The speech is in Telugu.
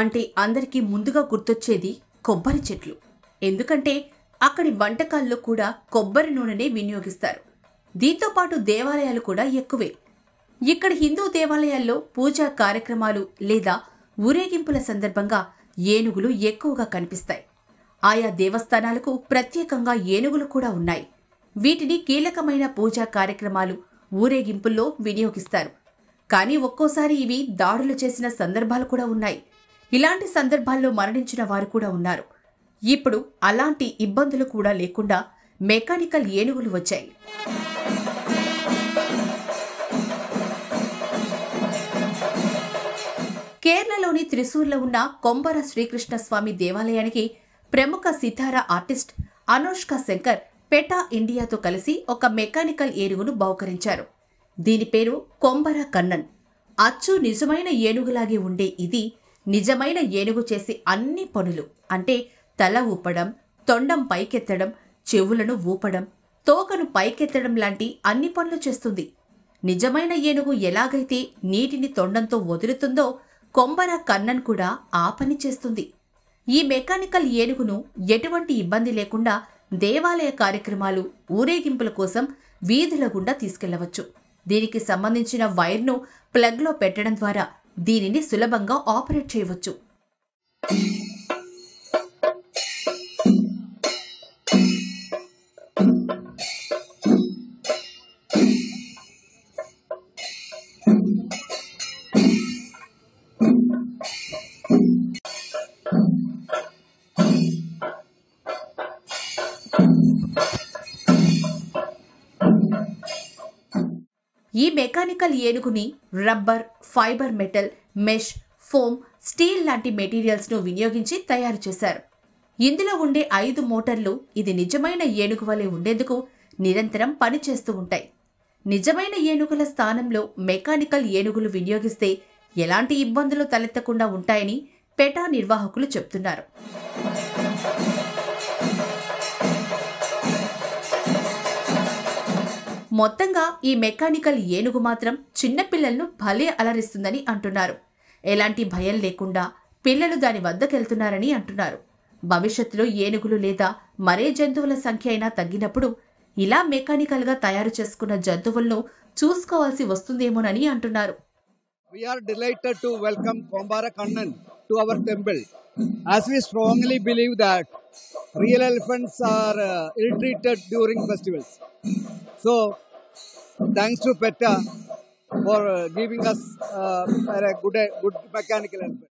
అంటే అందరికీ ముందుగా గుర్తొచ్చేది కొబ్బరి చెట్లు. ఎందుకంటే అక్కడి వంటకాల్లో కూడా కొబ్బరి నూనెనే వినియోగిస్తారు. దీంతో పాటు దేవాలయాలు కూడా ఎక్కువే. ఇక్కడ హిందూ దేవాలయాల్లో పూజా కార్యక్రమాలు లేదా ఊరేగింపుల సందర్భంగా ఏనుగులు ఎక్కువగా కనిపిస్తాయి. ఆయా దేవస్థానాలకు ప్రత్యేకంగా ఏనుగులు కూడా ఉన్నాయి. వీటిని కీలకమైన పూజా కార్యక్రమాలు, ఊరేగింపుల్లో వినియోగిస్తారు. కానీ ఒక్కోసారి ఇవి దాడులు చేసిన సందర్భాలు కూడా ఉన్నాయి. ఇలాంటి సందర్భాల్లో మరణించిన వారు కూడా ఉన్నారు. ఇప్పుడు అలాంటి ఇబ్బందులు కూడా లేకుండా మెకానికల్ ఏనుగులు వచ్చాయి. కేరళలోని త్రిశూర్లో ఉన్న కొంబర శ్రీకృష్ణ స్వామి దేవాలయానికి ప్రముఖ సితారా ఆర్టిస్ట్ అనుష్క శంకర్ పెటా ఇండియాతో కలిసి ఒక మెకానికల్ ఏనుగును బహుకరించారు. దీని పేరు కొంబర కన్నన్. అచ్చు నిజమైన ఏనుగులాగే ఉండే ఇది నిజమైన ఏనుగు చేసే అన్ని పనులు, అంటే తల ఊపడం, తొండం పైకెత్తడం, చెవులను ఊపడం, తోకను పైకెత్తడం లాంటి అన్ని పనులు చేస్తుంది. నిజమైన ఏనుగు ఎలాగైతే నీటిని తొండంతో వదులుతుందో కొంబర కన్నన్ కూడా ఆ పని చేస్తుంది. ఈ మెకానికల్ ఏనుగును ఎటువంటి ఇబ్బంది లేకుండా దేవాలయ కార్యక్రమాలు, ఊరేగింపుల కోసం వీధుల గుండా తీసుకెళ్లవచ్చు. దీనికి సంబంధించిన వైర్ను ప్లగ్లో పెట్టడం ద్వారా దీనిని సులభంగా ఆపరేట్ చేయవచ్చు. ఈ మెకానికల్ ఏనుగుని rubber, fibre metal, mesh, foam, steel లాంటి మెటీరియల్స్ను వినియోగించి తయారు చేశారు. ఇందులో ఉండే 5 మోటార్లు ఇది నిజమైన ఏనుగు వలె ఉండేందుకు నిరంతరం పనిచేస్తూ ఉంటాయి. నిజమైన ఏనుగుల స్థానంలో మెకానికల్ ఏనుగులు వినియోగిస్తే ఎలాంటి ఇబ్బందులు తలెత్తకుండా ఉంటాయని పెటా నిర్వాహకులు చెప్తున్నారు. మొత్తంగా ఈ మెకానికల్ ఏనుగు మాత్రం చిన్నపిల్లలను భలే అలరిస్తుందని అంటున్నారు. ఎలాంటి భయం లేకుండా పిల్లలు దాని వద్దకెళ్తున్నారని అంటున్నారు. భవిష్యత్తులో ఏనుగులు లేదా మరే జంతువుల సంఖ్య అయినా తగ్గినప్పుడు ఇలా మెకానికల్గా తయారు చేసుకున్న జంతువులను చూసుకోవాల్సి వస్తుందేమోనని అంటున్నారు. We are delighted to welcome Kombara Kannan to our temple, as we strongly believe that real elephants are ill-treated during festivals. So, thanks to PETA for giving us a good mechanical elephant.